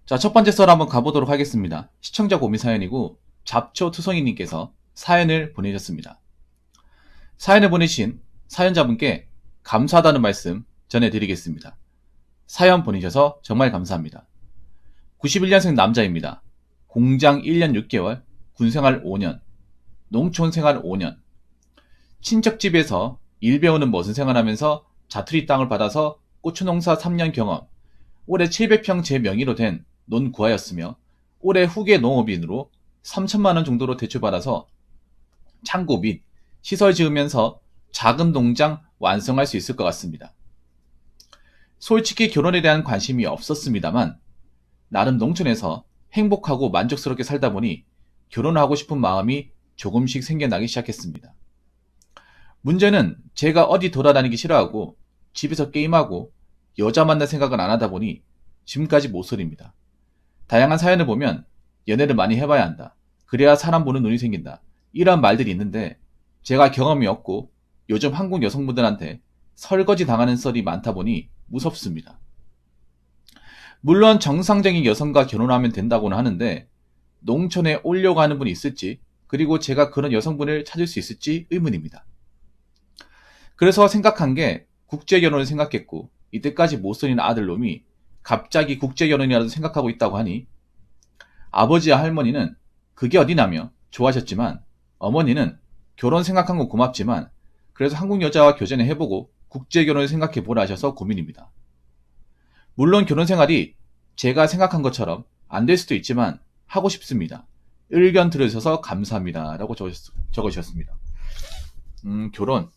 자, 첫 번째 썰 한번 가보도록 하겠습니다. 시청자 고민 사연이고 잡초투성이님께서 사연을 보내셨습니다. 사연을 보내신 사연자분께 감사하다는 말씀 전해드리겠습니다. 사연 보내셔서 정말 감사합니다. 91년생 남자입니다. 공장 1년 6개월, 군생활 5년, 농촌생활 5년, 친척집에서 일 배우는 멋은 생활하면서 자투리 땅을 받아서 고추농사 3년 경험, 올해 700평 제 명의로 된 논 구하였으며 올해 후계 농업인으로 3천만원 정도로 대출받아서 창고 및 시설 지으면서 작은 농장 완성할 수 있을 것 같습니다. 솔직히 결혼에 대한 관심이 없었습니다만 나름 농촌에서 행복하고 만족스럽게 살다 보니 결혼을 하고 싶은 마음이 조금씩 생겨나기 시작했습니다. 문제는 제가 어디 돌아다니기 싫어하고 집에서 게임하고 여자 만날 생각을 안 하다 보니 지금까지 모쏠입니다. 다양한 사연을 보면 연애를 많이 해봐야 한다. 그래야 사람 보는 눈이 생긴다. 이런 말들이 있는데 제가 경험이 없고 요즘 한국 여성분들한테 설거지 당하는 썰이 많다 보니 무섭습니다. 물론 정상적인 여성과 결혼하면 된다고는 하는데 농촌에 오려고 하는 분이 있을지 그리고 제가 그런 여성분을 찾을 수 있을지 의문입니다. 그래서 생각한 게 국제결혼을 생각했고 이때까지 못소린 아들놈이 갑자기 국제결혼이라도 생각하고 있다고 하니 아버지와 할머니는 그게 어디나며 좋아하셨지만 어머니는 결혼 생각한 건 고맙지만 그래서 한국 여자와 교제는 해보고 국제결혼을 생각해보라 하셔서 고민입니다. 물론 결혼 생활이 제가 생각한 것처럼 안 될 수도 있지만 하고 싶습니다. 의견 들으셔서 감사합니다. 라고 적으셨습니다. 결혼.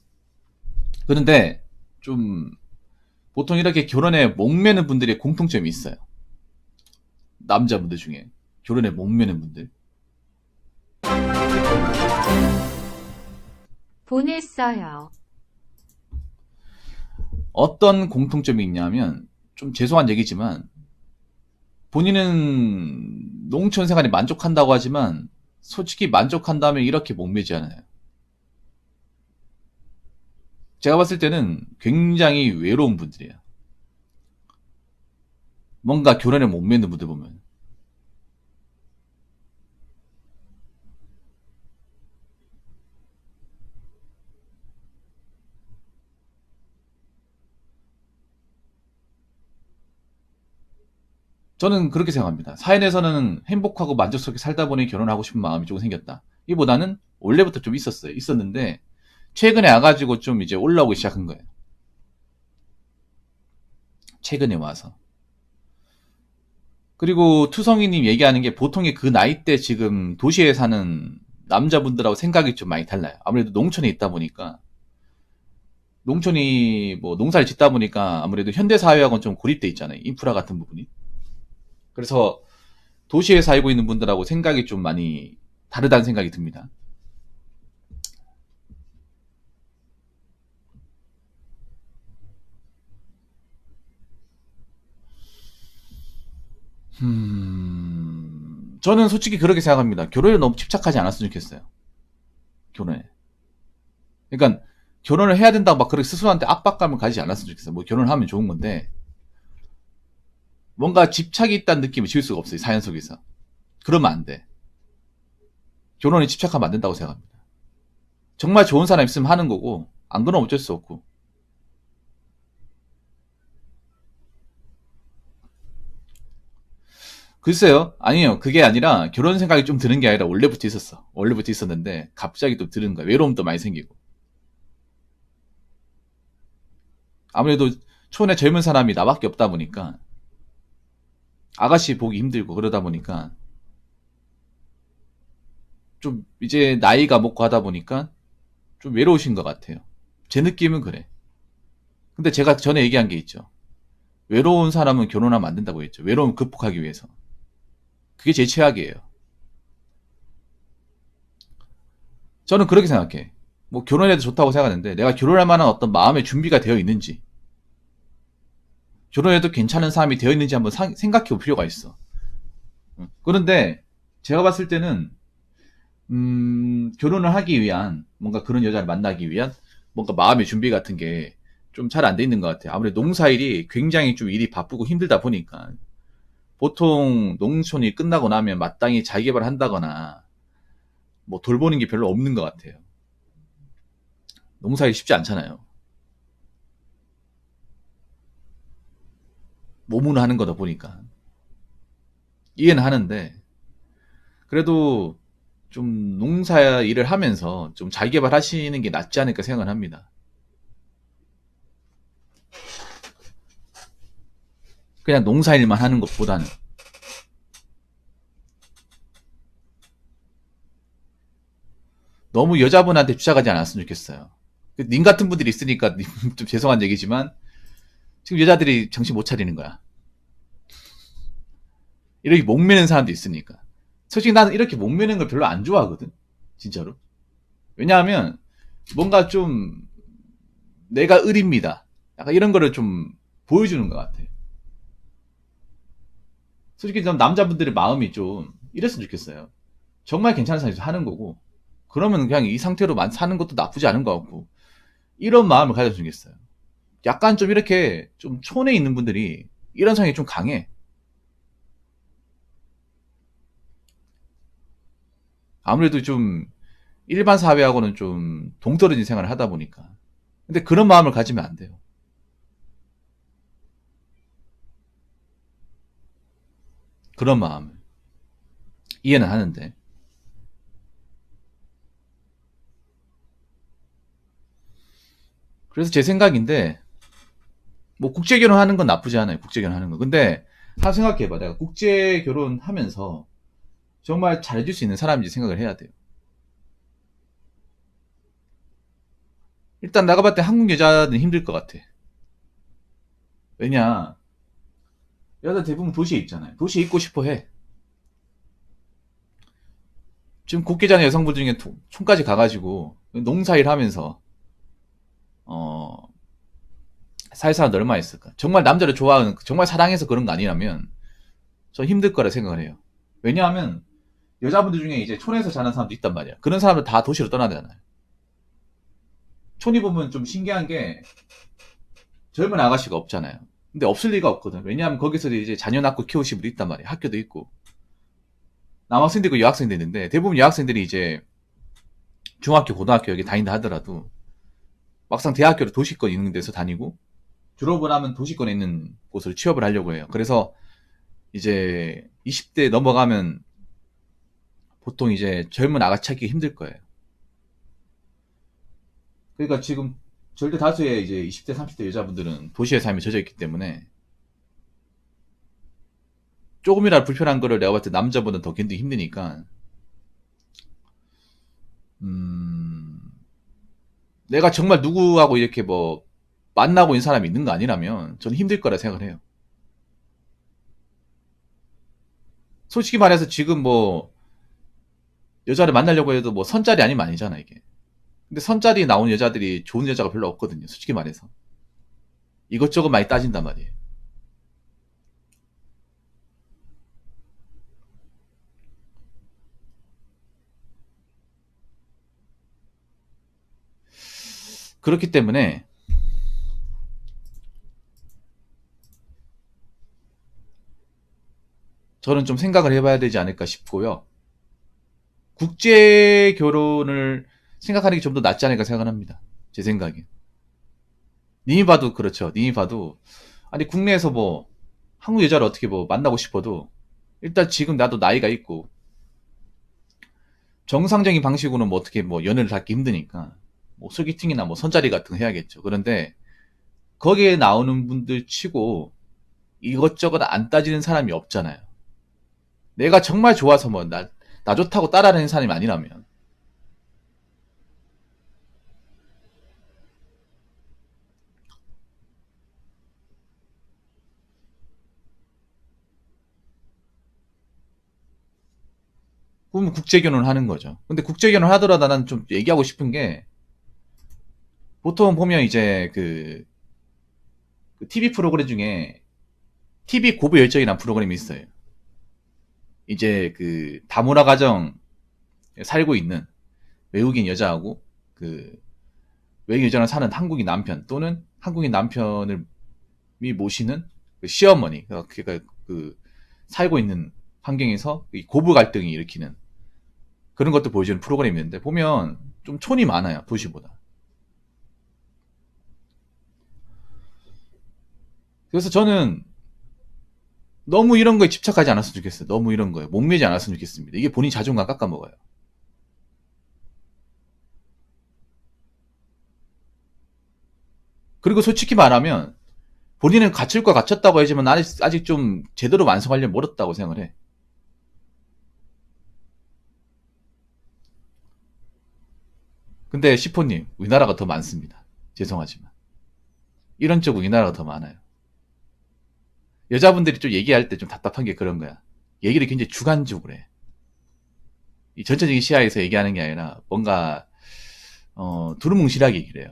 그런데 좀 보통 이렇게 결혼에 목매는 분들의 공통점이 있어요. 남자분들 중에 결혼에 목매는 분들. 보냈어요. 어떤 공통점이 있냐면 좀 죄송한 얘기지만 본인은 농촌 생활에 만족한다고 하지만 솔직히 만족한다면 이렇게 목매지 않아요. 제가 봤을 때는 굉장히 외로운 분들이에요. 뭔가 결혼에 목매는 분들 보면. 저는 그렇게 생각합니다. 사연에서는 행복하고 만족스럽게 살다 보니 결혼하고 싶은 마음이 조금 생겼다. 이보다는 원래부터 좀 있었어요. 있었는데 최근에 와가지고 좀 이제 올라오기 시작한 거예요. 최근에 와서. 그리고 투성이님 얘기하는 게 보통의 그 나이 때 지금 도시에 사는 남자분들하고 생각이 좀 많이 달라요. 아무래도 농촌에 있다 보니까 농촌이 뭐 농사를 짓다 보니까 아무래도 현대사회하고는 좀 고립돼 있잖아요. 인프라 같은 부분이. 그래서 도시에 살고 있는 분들하고 생각이 좀 많이 다르다는 생각이 듭니다. 저는 솔직히 그렇게 생각합니다. 결혼에 너무 집착하지 않았으면 좋겠어요. 결혼에. 그러니까 결혼을 해야 된다고 막 그렇게 스스로한테 압박감을 가지지 않았으면 좋겠어요. 뭐 결혼을 하면 좋은 건데 뭔가 집착이 있다는 느낌을 지울 수가 없어요. 사연 속에서. 그러면 안 돼. 결혼에 집착하면 안 된다고 생각합니다. 정말 좋은 사람 있으면 하는 거고 안 그러면 어쩔 수 없고. 글쎄요. 아니에요. 그게 아니라 결혼 생각이 좀 드는 게 아니라 원래부터 있었어. 원래부터 있었는데 갑자기 또 드는 거야. 외로움도 많이 생기고. 아무래도 촌에 젊은 사람이 나밖에 없다 보니까 아가씨 보기 힘들고 그러다 보니까 좀 이제 나이가 먹고 하다 보니까 좀 외로우신 것 같아요. 제 느낌은 그래. 근데 제가 전에 얘기한 게 있죠. 외로운 사람은 결혼하면 안 된다고 했죠. 외로움 극복하기 위해서. 그게 제 최악이에요. 저는 그렇게 생각해. 뭐 결혼해도 좋다고 생각하는데 내가 결혼할 만한 어떤 마음의 준비가 되어 있는지 결혼해도 괜찮은 사람이 되어 있는지 한번 생각해 볼 필요가 있어. 그런데 제가 봤을 때는 결혼을 하기 위한 뭔가 그런 여자를 만나기 위한 뭔가 마음의 준비 같은 게 좀 잘 안 돼 있는 것 같아요. 아무래도 농사일이 굉장히 좀 일이 바쁘고 힘들다 보니까 보통 농촌이 끝나고 나면 마땅히 자기개발을 한다거나 뭐 돌보는 게 별로 없는 것 같아요. 농사하기 쉽지 않잖아요. 몸으로 하는 거다 보니까. 이해는 하는데, 그래도 좀 농사 일을 하면서 좀 자기개발 하시는 게 낫지 않을까 생각을 합니다. 그냥 농사 일만 하는 것보다는. 너무 여자분한테 주착하지 않았으면 좋겠어요. 님 같은 분들이 있으니까 좀 죄송한 얘기지만 지금 여자들이 정신 못 차리는 거야. 이렇게 목매는 사람도 있으니까. 솔직히 나는 이렇게 목매는 걸 별로 안 좋아하거든. 진짜로. 왜냐하면 뭔가 좀 내가 을입니다. 약간 이런 거를 좀 보여주는 것 같아. 솔직히 좀 남자분들의 마음이 좀 이랬으면 좋겠어요. 정말 괜찮은 사람에서 하는 거고, 그러면 그냥 이 상태로만 사는 것도 나쁘지 않은 것 같고, 이런 마음을 가졌으면 좋겠어요. 약간 좀 이렇게 좀 촌에 있는 분들이 이런 성향이 좀 강해. 아무래도 좀 일반 사회하고는 좀 동떨어진 생활을 하다 보니까. 근데 그런 마음을 가지면 안 돼요. 그런 마음을. 이해는 하는데. 그래서 제 생각인데, 뭐 국제 결혼하는 건 나쁘지 않아요. 국제 결혼하는 거. 근데 한 생각해봐. 내가 국제 결혼하면서 정말 잘해줄 수 있는 사람인지 생각을 해야 돼요. 일단 나가 봤을 때 한국 여자는 힘들 것 같아. 왜냐, 여자 대부분 도시에 있잖아요. 도시에 있고 싶어 해. 지금 국계자는 여성분 중에 촌까지 가가지고 농사일 하면서 어 살 사람도 얼마 있을까? 정말 남자를 좋아하는, 정말 사랑해서 그런 거 아니라면 저 힘들 거라 생각을 해요. 왜냐하면 여자분들 중에 이제 촌에서 자는 사람도 있단 말이야. 그런 사람들 다 도시로 떠나잖아요. 촌이 보면 좀 신기한 게 젊은 아가씨가 없잖아요. 근데 없을 리가 없거든. 왜냐하면 거기서 이제 자녀 낳고 키우시는 분이 있단 말이야. 학교도 있고. 남학생도 있고 여학생도 있는데 대부분 여학생들이 이제 중학교, 고등학교 여기 다닌다 하더라도 막상 대학교를 도시권 있는 데서 다니고 졸업을 하면 도시권에 있는 곳을 취업을 하려고 해요. 그래서 이제 20대 넘어가면 보통 이제 젊은 아가씨 찾기 힘들 거예요. 그러니까 지금 절대 다수의 이제 20대, 30대 여자분들은 도시의 삶에 젖어 있기 때문에 조금이라도 불편한 거를 내가 봤을 때 남자보다 더 견디기 힘드니까, 음, 내가 정말 누구하고 이렇게 뭐 만나고 있는 사람이 있는 거 아니라면 저는 힘들 거라 생각을 해요. 솔직히 말해서 지금 뭐 여자를 만나려고 해도 뭐 선짜리 아니면 아니잖아 이게. 근데 선짜리 나온 여자들이 좋은 여자가 별로 없거든요. 솔직히 말해서. 이것저것 많이 따진단 말이에요. 그렇기 때문에 저는 좀 생각을 해봐야 되지 않을까 싶고요. 국제 결혼을 생각하는 게 좀 더 낫지 않을까 생각합니다. 제 생각에. 님이 봐도 그렇죠. 님이 봐도 아니 국내에서 뭐 한국 여자를 어떻게 뭐 만나고 싶어도 일단 지금 나도 나이가 있고 정상적인 방식으로는 뭐 어떻게 뭐 연애를 닿기 힘드니까 뭐 소개팅이나 뭐 선자리 같은 거 해야겠죠. 그런데 거기에 나오는 분들 치고 이것저것 안 따지는 사람이 없잖아요. 내가 정말 좋아서 뭐 나 좋다고 따라다니는 사람이 아니라면. 그러면 국제결혼을 하는 거죠. 근데 국제결혼 하더라도 나는 좀 얘기하고 싶은 게, 보통 보면 이제 그 TV 프로그램 중에 TV 고부 열정이라는 프로그램이 있어요. 이제 그 다문화 가정 살고 있는 외국인 여자하고 그 외국인 여자랑 사는 한국인 남편 또는 한국인 남편을 모시는 그 시어머니, 그러니까 그 살고 있는 환경에서 이 고부 갈등이 일으키는 그런 것도 보여주는 프로그램이 있는데 보면 좀 촌이 많아요. 도시보다. 그래서 저는 너무 이런 거에 집착하지 않았으면 좋겠어요. 너무 이런 거에 목매지 않았으면 좋겠습니다. 이게 본인 자존감 깎아먹어요. 그리고 솔직히 말하면 본인은 갖출 거 갖췄다고 하지만 아직 좀 제대로 완성하려면 멀었다고 생각을 해. 근데 시포님, 우리나라가 더 많습니다. 죄송하지만. 이런 쪽 우리나라가 더 많아요. 여자분들이 좀 얘기할 때 좀 답답한 게 그런 거야. 얘기를 굉장히 주관적으로 해. 이 전체적인 시야에서 얘기하는 게 아니라 뭔가 두루뭉실하게 얘기를 해요.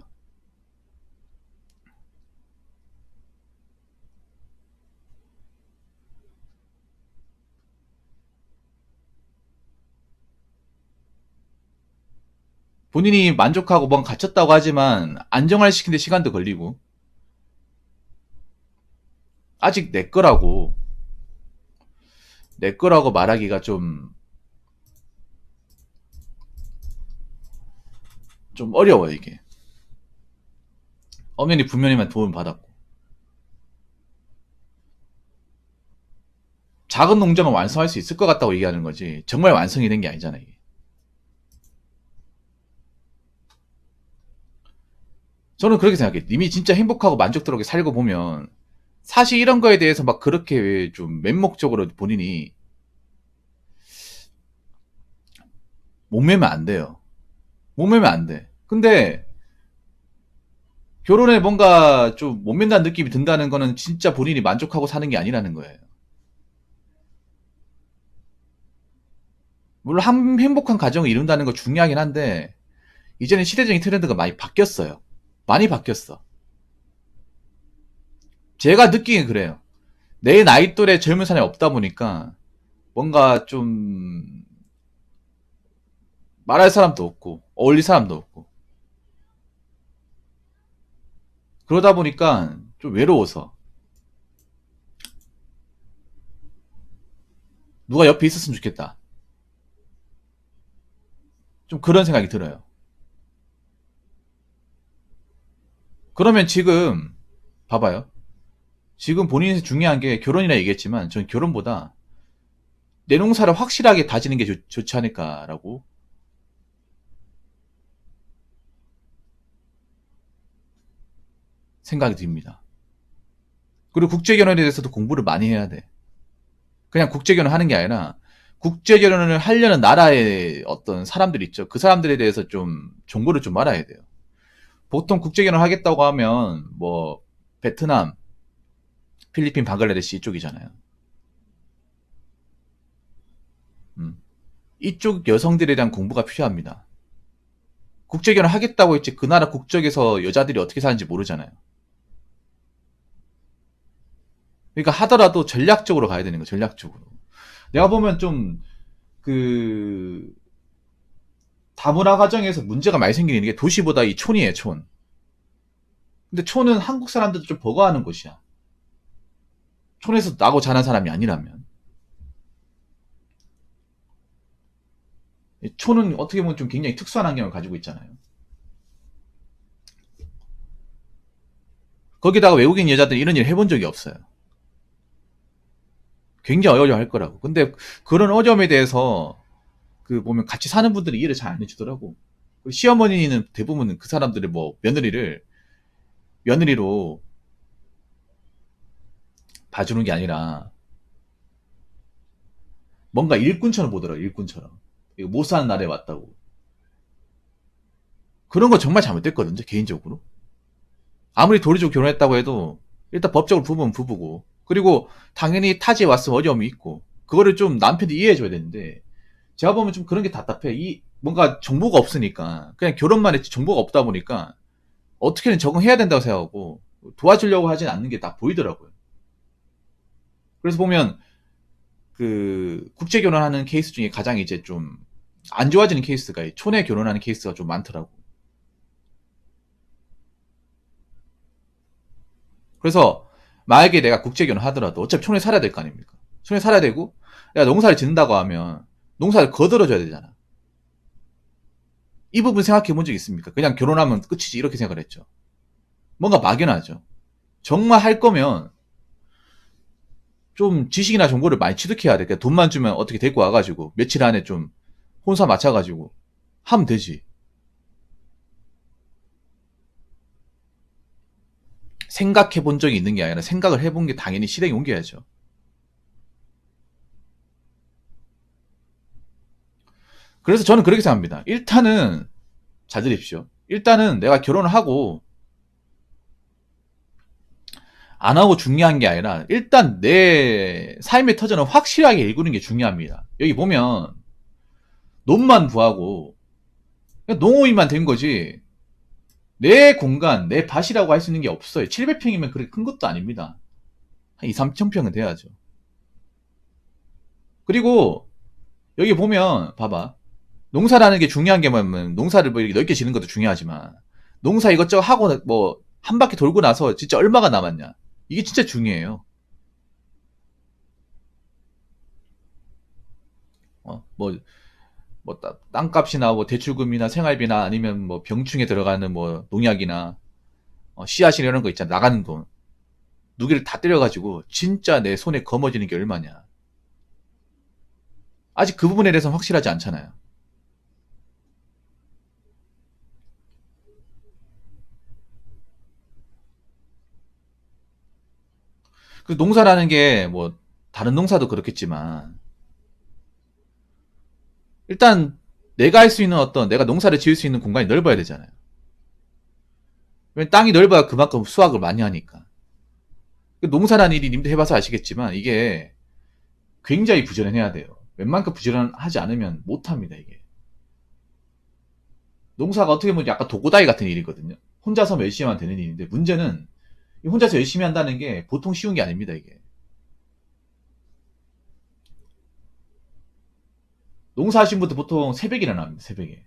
본인이 만족하고 뭔가 갖췄다고 하지만 안정화시키는데 시간도 걸리고 아직 내 거라고 말하기가 좀 어려워요, 이게. 엄연히 분명히만 도움을 받았고. 작은 농장은 완성할 수 있을 것 같다고 얘기하는 거지. 정말 완성이 된 게 아니잖아요, 이게. 저는 그렇게 생각해요. 님이 진짜 행복하고 만족스럽게 살고 보면 사실 이런 거에 대해서 막 그렇게 좀 맹목적으로 본인이 목매면 안 돼요. 목매면 안 돼. 근데 결혼에 뭔가 좀 목맨다는 느낌이 든다는 거는 진짜 본인이 만족하고 사는 게 아니라는 거예요. 물론 행복한 가정을 이룬다는 거 중요하긴 한데 이제는 시대적인 트렌드가 많이 바뀌었어요. 많이 바뀌었어. 제가 느끼긴 그래요. 내 나이 또래 젊은 사람이 없다 보니까 뭔가 좀 말할 사람도 없고 어울릴 사람도 없고 그러다 보니까 좀 외로워서 누가 옆에 있었으면 좋겠다. 좀 그런 생각이 들어요. 그러면 지금 봐봐요. 지금 본인이 중요한 게 결혼이라 얘기했지만 전 결혼보다 내 농사를 확실하게 다지는 게 좋지 않을까라고 생각이 듭니다. 그리고 국제결혼에 대해서도 공부를 많이 해야 돼. 그냥 국제결혼 하는 게 아니라 국제결혼을 하려는 나라의 어떤 사람들 있죠. 그 사람들에 대해서 좀 정보를 좀 알아야 돼요. 보통 국제결혼 하겠다고 하면 뭐 베트남, 필리핀, 방글라데시 이쪽이잖아요. 이쪽 여성들에 대한 공부가 필요합니다. 국제결혼 하겠다고 했지 그 나라 국적에서 여자들이 어떻게 사는지 모르잖아요. 그러니까 하더라도 전략적으로 가야 되는 거, 전략적으로. 내가 보면 좀, 그, 다문화 가정에서 문제가 많이 생기는 게 도시보다 이 촌이에요, 촌. 근데 촌은 한국 사람들도 좀 버거워하는 곳이야. 촌에서 나고 자란 사람이 아니라면. 촌은 어떻게 보면 좀 굉장히 특수한 환경을 가지고 있잖아요. 거기다가 외국인 여자들이 이런 일 해본 적이 없어요. 굉장히 어려워할 거라고. 근데 그런 어려움에 대해서 그 보면 같이 사는 분들이 이해를 잘 안 해주더라고. 시어머니는 대부분 그 사람들의 뭐 며느리로 봐주는 게 아니라 뭔가 일꾼처럼 보더라고, 일꾼처럼. 이거 못 사는 나라에 왔다고. 그런 거 정말 잘못됐거든요, 개인적으로. 아무리 도리적으로 결혼했다고 해도 일단 법적으로 부부는 부부고 그리고 당연히 타지에 왔으면 어려움이 있고 그거를 좀 남편이 이해해줘야 되는데 제가 보면 좀 그런 게 답답해. 이 뭔가 정보가 없으니까 그냥 결혼만 했지 정보가 없다 보니까 어떻게든 적응해야 된다고 생각하고 도와주려고 하진 않는 게 딱 보이더라고요. 그래서 보면 그 국제 결혼하는 케이스 중에 가장 이제 좀 안 좋아지는 케이스가 촌에 결혼하는 케이스가 좀 많더라고. 그래서 만약에 내가 국제 결혼 하더라도 어차피 촌에 살아야 될 거 아닙니까? 손에 살아야 되고, 야, 농사를 짓는다고 하면 농사를 거들어줘야 되잖아. 이 부분 생각해 본 적 있습니까? 그냥 결혼하면 끝이지 이렇게 생각을 했죠. 뭔가 막연하죠. 정말 할 거면 좀 지식이나 정보를 많이 취득해야 돼. 그러니까 돈만 주면 어떻게 데리고 와가지고 며칠 안에 좀 혼사 맞춰가지고 하면 되지. 생각해 본 적이 있는 게 아니라 생각을 해본 게 당연히 실행에 옮겨야죠. 그래서 저는 그렇게 생각합니다. 일단은 잘 들으십시오. 일단은 내가 결혼을 하고 안 하고 중요한 게 아니라 일단 내 삶의 터전을 확실하게 읽는 게 중요합니다. 여기 보면 논만 구하고 농어민만 된 거지 내 공간, 내 밭이라고 할 수 있는 게 없어요. 700평이면 그렇게 큰 것도 아닙니다. 한 2, 3,000평은 돼야죠. 그리고 여기 보면 봐봐. 농사라는 게 중요한 게 뭐냐면 농사를 뭐 이렇게 넓게 지는 것도 중요하지만 농사 이것저것 하고 뭐 한 바퀴 돌고 나서 진짜 얼마가 남았냐. 이게 진짜 중요해요. 뭐, 땅값이나 뭐 대출금이나 생활비나 아니면 뭐 병충해 들어가는 뭐 농약이나 씨앗이나 이런 거 있잖아. 나가는 돈. 누기를 다 때려가지고 진짜 내 손에 거머쥐는 게 얼마냐. 아직 그 부분에 대해서는 확실하지 않잖아요. 그 농사라는 게 뭐 다른 농사도 그렇겠지만 일단 내가 할 수 있는 내가 농사를 지을 수 있는 공간이 넓어야 되잖아요. 왜냐면 땅이 넓어야 그만큼 수확을 많이 하니까. 그 농사라는 일이 님도 해봐서 아시겠지만 이게 굉장히 부지런해야 돼요. 웬만큼 부지런하지 않으면 못합니다, 이게. 농사가 어떻게 보면 약간 독고다이 같은 일이거든요. 혼자서 열심히 하면 되는 일인데 문제는 혼자서 열심히 한다는 게 보통 쉬운 게 아닙니다, 이게. 농사하신 분들 보통 새벽에 일어납니다, 새벽에.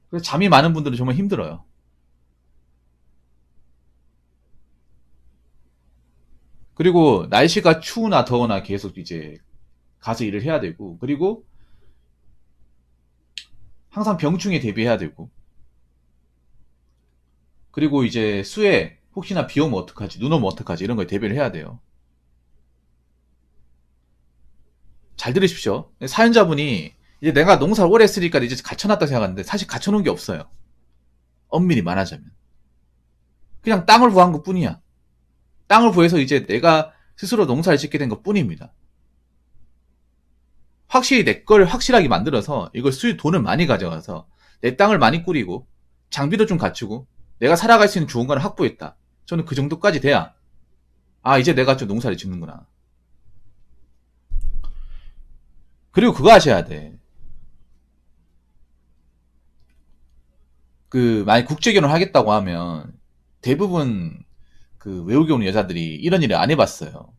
그래서 잠이 많은 분들은 정말 힘들어요. 그리고 날씨가 추우나 더우나 계속 이제 가서 일을 해야 되고, 그리고 항상 병충해 대비해야 되고, 그리고 이제 수해, 혹시나 비 오면 어떡하지, 눈 오면 어떡하지, 이런 걸 대비를 해야 돼요. 잘 들으십시오. 사연자분이 이제 내가 농사를 오래 했으니까 이제 갖춰놨다 생각하는데 사실 갖춰놓은 게 없어요. 엄밀히 말하자면. 그냥 땅을 구한 것 뿐이야. 땅을 구해서 이제 내가 스스로 농사를 짓게 된 것 뿐입니다. 확실히 내 걸 확실하게 만들어서 이걸 돈을 많이 가져가서 내 땅을 많이 꾸리고 장비도 좀 갖추고 내가 살아갈 수 있는 좋은 걸 확보했다. 저는 그 정도까지 돼야 이제 내가 좀 농사를 짓는구나. 그리고 그거 하셔야 돼. 만약 국제 결혼 하겠다고 하면 대부분 외국에 오는 여자들이 이런 일을 안 해봤어요.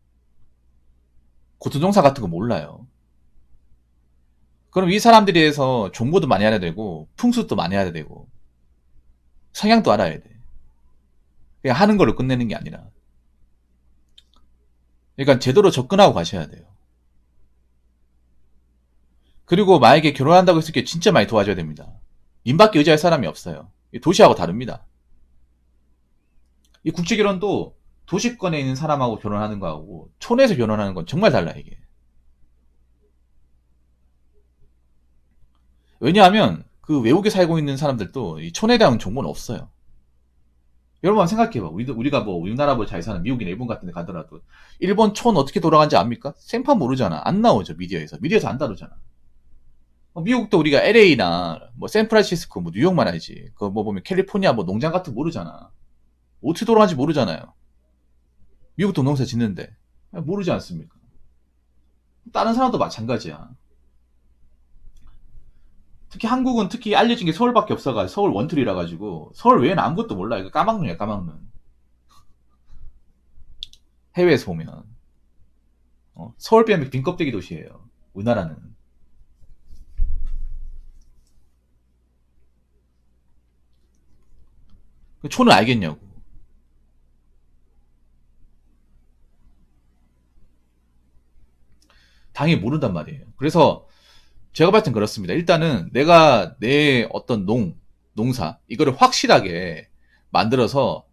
고토종사 같은 거 몰라요. 그럼 이 사람들에 대해서 정보도 많이 알아야 되고 풍습도 많이 알아야 되고 성향도 알아야 돼. 그냥 하는 걸로 끝내는 게 아니라. 그러니까 제대로 접근하고 가셔야 돼요. 그리고 만약에 결혼한다고 했을 때 진짜 많이 도와줘야 됩니다. 님밖에 의지할 사람이 없어요. 도시하고 다릅니다. 이 국제결혼도 도시권에 있는 사람하고 결혼하는 거하고 촌에서 결혼하는 건 정말 달라요, 이게. 왜냐하면 외국에 살고 있는 사람들도 이 촌에 대한 정보는 없어요. 여러분 생각해봐. 우리가 뭐 우리나라 뭐 잘 사는 미국이나 일본 같은 데 가더라도 일본 촌 어떻게 돌아가는지 압니까? 생판 모르잖아. 안 나오죠, 미디어에서. 미디어에서 안 다루잖아. 미국도 우리가 LA나 뭐 샌프란시스코 뭐 뉴욕만 알지. 뭐 보면 캘리포니아 뭐 농장 같은 거 모르잖아. 어떻게 돌아가는지 모르잖아요. 미국도 농사 짓는데 모르지 않습니까? 다른 사람도 마찬가지야. 특히 한국은 특히 알려진 게 서울밖에 없어가 서울 원툴이라 가지고 서울 외에는 아무것도 몰라. 이거 까막눈이야, 까막눈. 해외에서 보면 서울 빼면 빈 껍데기 도시예요. 우리나라는. 촌을 알겠냐고. 당연히 모른단 말이에요. 그래서 제가 봤을 땐 그렇습니다. 일단은 내가 내 어떤 농사, 이거를 확실하게 만들어서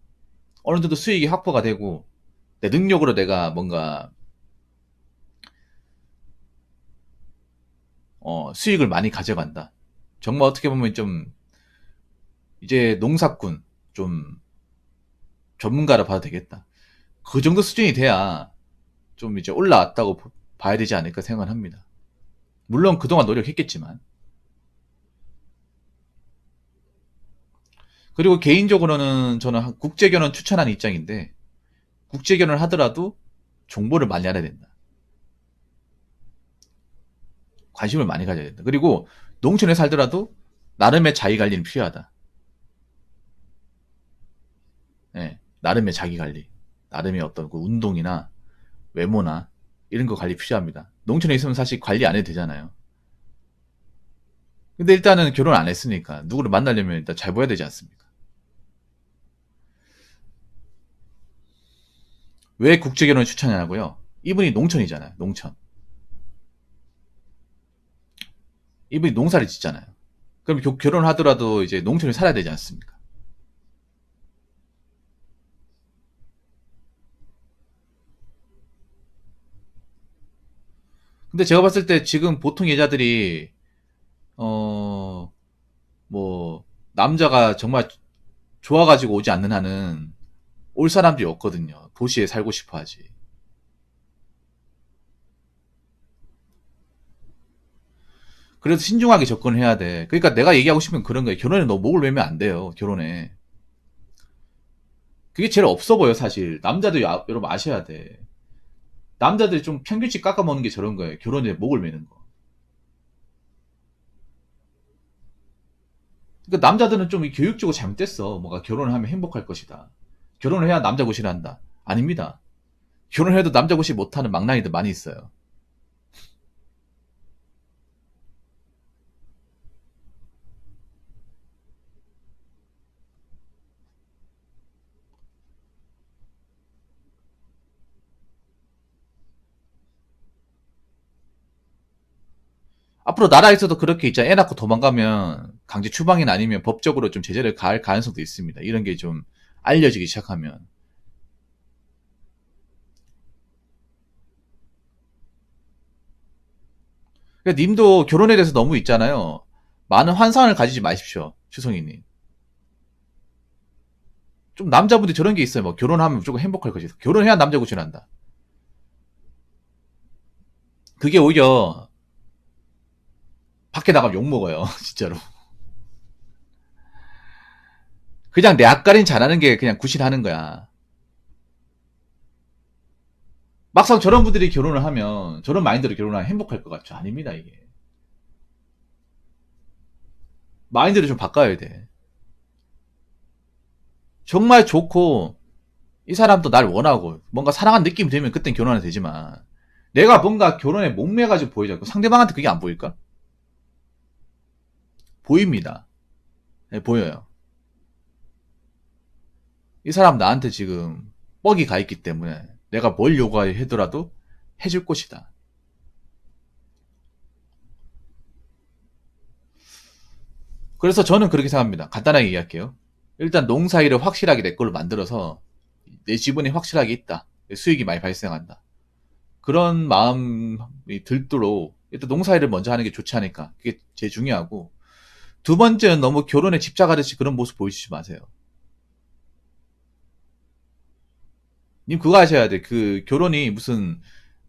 어느 정도 수익이 확보가 되고, 내 능력으로 내가 뭔가, 수익을 많이 가져간다. 정말 어떻게 보면 좀, 이제 농사꾼, 좀, 전문가라 봐도 되겠다. 그 정도 수준이 돼야 좀 이제 올라왔다고 봐야 되지 않을까 생각을 합니다. 물론 그동안 노력했겠지만. 그리고 개인적으로는 저는 국제결혼 추천하는 입장인데, 국제결혼을 하더라도 정보를 많이 알아야 된다. 관심을 많이 가져야 된다. 그리고 농촌에 살더라도 나름의 자기관리는 필요하다. 예, 나름의 자기관리. 나름의 어떤 그 운동이나 외모나 이런 거 관리 필요합니다. 농촌에 있으면 사실 관리 안 해도 되잖아요. 근데 일단은 결혼 안 했으니까 누구를 만나려면 일단 잘 보여야 되지 않습니까? 왜 국제결혼을 추천하냐고요? 이분이 농촌이잖아요. 농촌. 이분이 농사를 짓잖아요. 그럼 결혼을 하더라도 이제 농촌에 살아야 되지 않습니까? 근데 제가 봤을 때 지금 보통 여자들이 어, 뭐 남자가 정말 좋아가지고 오지 않는 한은 올 사람들이 없거든요. 도시에 살고 싶어 하지. 그래도 신중하게 접근해야 돼. 그러니까 내가 얘기하고 싶은 건 그런 거예요. 결혼에 너 목을 매면 안 돼요. 결혼에. 그게 제일 없어 보여, 사실. 남자들 여러분 아셔야 돼. 남자들이 좀 평균치 깎아먹는 게 저런 거예요. 결혼에 목을 매는 거. 그러니까 남자들은 좀 교육적으로 잘못됐어. 뭔가 결혼을 하면 행복할 것이다. 결혼을 해야 남자 구실을 한다. 아닙니다. 결혼해도 남자 구실 못하는 망나니들 많이 있어요. 앞으로 나라에서도 그렇게 있잖아. 애 낳고 도망가면 강제 추방이나 아니면 법적으로 좀 제재를 가할 가능성도 있습니다. 이런 게 좀 알려지기 시작하면. 그러니까 님도 결혼에 대해서 너무 있잖아요. 많은 환상을 가지지 마십시오. 추성희님. 좀 남자분들 저런 게 있어요. 뭐 결혼하면 무조건 행복할 것이다. 결혼해야 남자 구실한다. 그게 오히려 밖에 나가면 욕먹어요. 진짜로. 그냥 내 앞가림 잘하는 게 그냥 구실하는 거야. 막상 저런 분들이 결혼을 하면 저런 마인드로 결혼하면 행복할 것 같죠? 아닙니다 이게. 마인드를 좀 바꿔야 돼. 정말 좋고 이 사람도 날 원하고 뭔가 사랑한 느낌이 들면 그땐 결혼은 되지만 내가 뭔가 결혼에 목매가지고 보이자고 상대방한테 그게 안 보일까? 보입니다. 네, 보여요. 이 사람 나한테 지금 뻑이 가 있기 때문에 내가 뭘 요구하더라도 해줄 것이다. 그래서 저는 그렇게 생각합니다. 간단하게 얘기할게요. 일단 농사일을 확실하게 내 걸로 만들어서 내 지분이 확실하게 있다. 수익이 많이 발생한다. 그런 마음이 들도록 일단 농사일을 먼저 하는 게 좋지 않을까. 그게 제일 중요하고. 두 번째는 너무 결혼에 집착하듯이 그런 모습 보여주지 마세요. 님 그거 하셔야 돼. 그 결혼이 무슨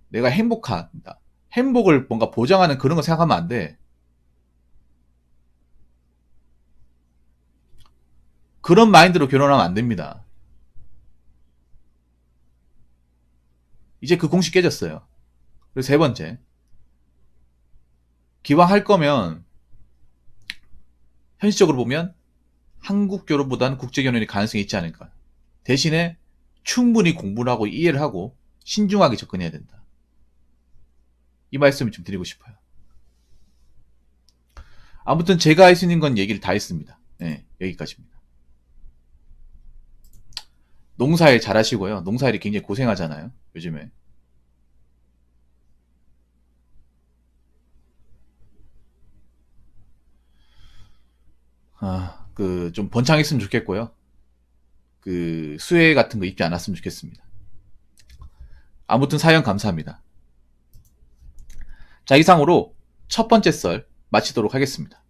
내가 행복하다. 행복을 뭔가 보장하는 그런 거 생각하면 안 돼. 그런 마인드로 결혼하면 안 됩니다. 이제 그 공식 깨졌어요. 그리고 세 번째. 기왕 할 거면 현실적으로 보면 한국 결혼보다는 국제 결혼이 가능성이 있지 않을까. 대신에 충분히 공부를 하고 이해를 하고 신중하게 접근해야 된다. 이 말씀을 좀 드리고 싶어요. 아무튼 제가 할 수 있는 건 얘기를 다 했습니다. 네, 여기까지입니다. 농사일 잘하시고요. 농사일이 굉장히 고생하잖아요. 요즘에. 좀 번창했으면 좋겠고요. 수혜 같은 거 입지 않았으면 좋겠습니다. 아무튼 사연 감사합니다. 자, 이상으로 첫 번째 썰 마치도록 하겠습니다.